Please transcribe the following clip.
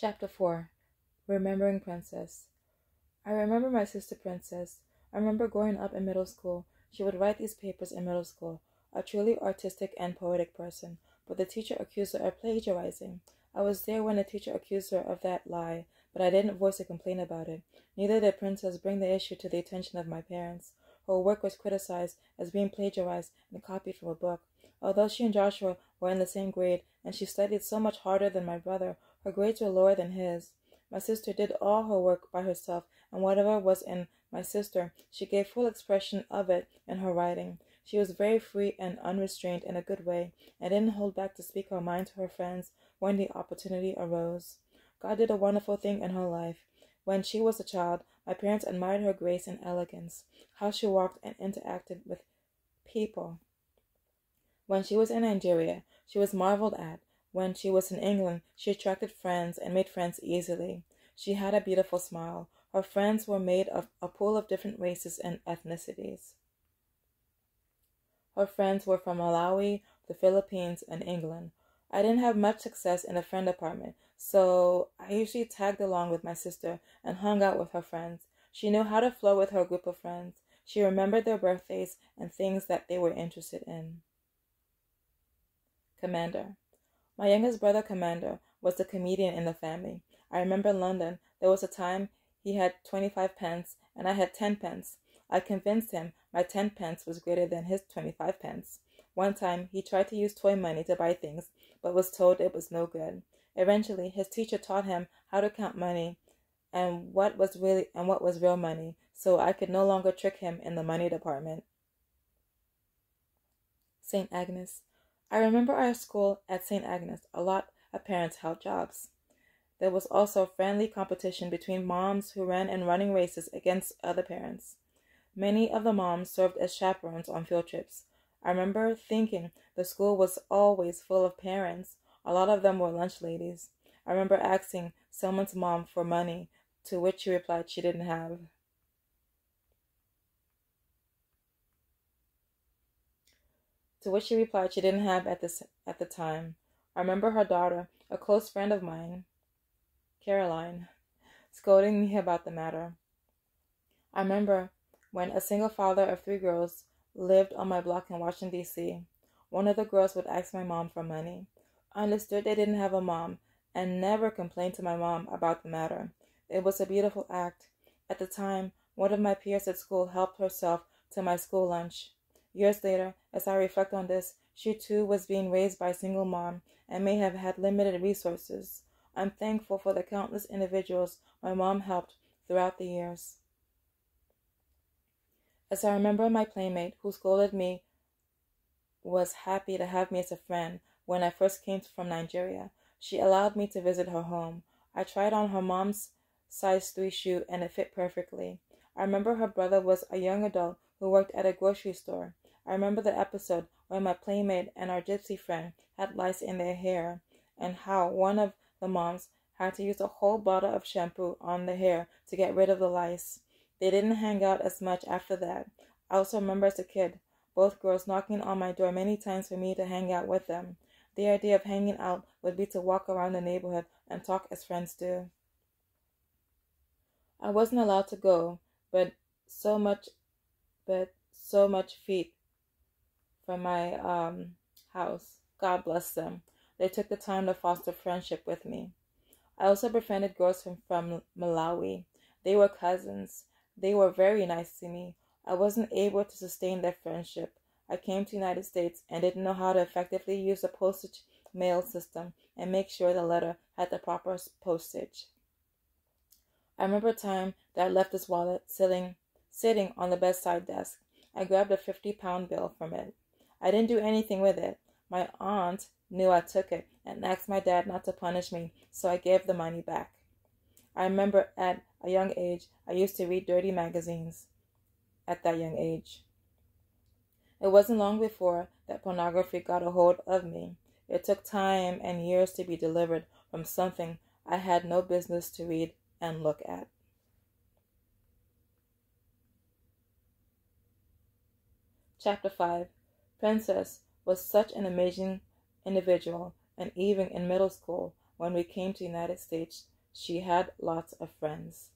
Chapter 4. Remembering Princess. I remember my sister Princess. I remember growing up in middle school. She would write these papers in middle school, a truly artistic and poetic person, but the teacher accused her of plagiarizing. I was there when the teacher accused her of that lie, but I didn't voice a complaint about it. Neither did Princess bring the issue to the attention of my parents. Her work was criticized as being plagiarized and copied from a book. Although she and Joshua were in the same grade, and she studied so much harder than my brother, her grades were lower than his. My sister did all her work by herself, and whatever was in my sister, she gave full expression of it in her writing. She was very free and unrestrained in a good way, and didn't hold back to speak her mind to her friends when the opportunity arose. God did a wonderful thing in her life. When she was a child, my parents admired her grace and elegance, how she walked and interacted with people. When she was in Nigeria, she was marveled at. When she was in England, she attracted friends and made friends easily. She had a beautiful smile. Her friends were made of a pool of different races and ethnicities. Her friends were from Malawi, the Philippines, and England. I didn't have much success in the friend department, so I usually tagged along with my sister and hung out with her friends. She knew how to flow with her group of friends. She remembered their birthdays and things that they were interested in. Commander. My youngest brother, Commander, was the comedian in the family. I remember in London, there was a time he had 25 pence and I had 10 pence. I convinced him my 10 pence was greater than his 25 pence. One time, he tried to use toy money to buy things, but was told it was no good. Eventually, his teacher taught him how to count money and what was real money, so I could no longer trick him in the money department. St. Agnes. I remember our school at St. Agnes. A lot of parents held jobs. There was also friendly competition between moms who ran in running races against other parents. Many of the moms served as chaperones on field trips. I remember thinking the school was always full of parents. A lot of them were lunch ladies. I remember asking someone's mom for money, to which she replied she didn't have. At the time. I remember her daughter, a close friend of mine, Caroline, scolding me about the matter. I remember when a single father of 3 girls lived on my block in Washington, D.C. One of the girls would ask my mom for money. I understood they didn't have a mom and never complained to my mom about the matter. It was a beautiful act. At the time, one of my peers at school helped herself to my school lunch. Years later, as I reflect on this, she too was being raised by a single mom and may have had limited resources. I'm thankful for the countless individuals my mom helped throughout the years. As I remember, my playmate, who scolded me, was happy to have me as a friend when I first came from Nigeria. She allowed me to visit her home. I tried on her mom's size 3 shoe and it fit perfectly. I remember her brother was a young adult who worked at a grocery store. I remember the episode where my playmate and our gypsy friend had lice in their hair, and how one of the moms had to use a whole bottle of shampoo on the hair to get rid of the lice. They didn't hang out as much after that. I also remember as a kid, both girls knocking on my door many times for me to hang out with them. The idea of hanging out would be to walk around the neighborhood and talk as friends do. I wasn't allowed to go, but so much feet from my house. God bless them. They took the time to foster friendship with me. I also befriended girls from Malawi. They were cousins. They were very nice to me. I wasn't able to sustain their friendship. I came to the United States and didn't know how to effectively use the postage mail system and make sure the letter had the proper postage. I remember a time that I left this wallet sitting on the bedside desk. I grabbed a 50-pound bill from it. I didn't do anything with it. My aunt knew I took it and asked my dad not to punish me, so I gave the money back. I remember at a young age, I used to read dirty magazines at that young age. It wasn't long before that pornography got a hold of me. It took time and years to be delivered from something I had no business to read and look at. Chapter 5. Princess was such an amazing individual, and even in middle school, when we came to the United States, she had lots of friends.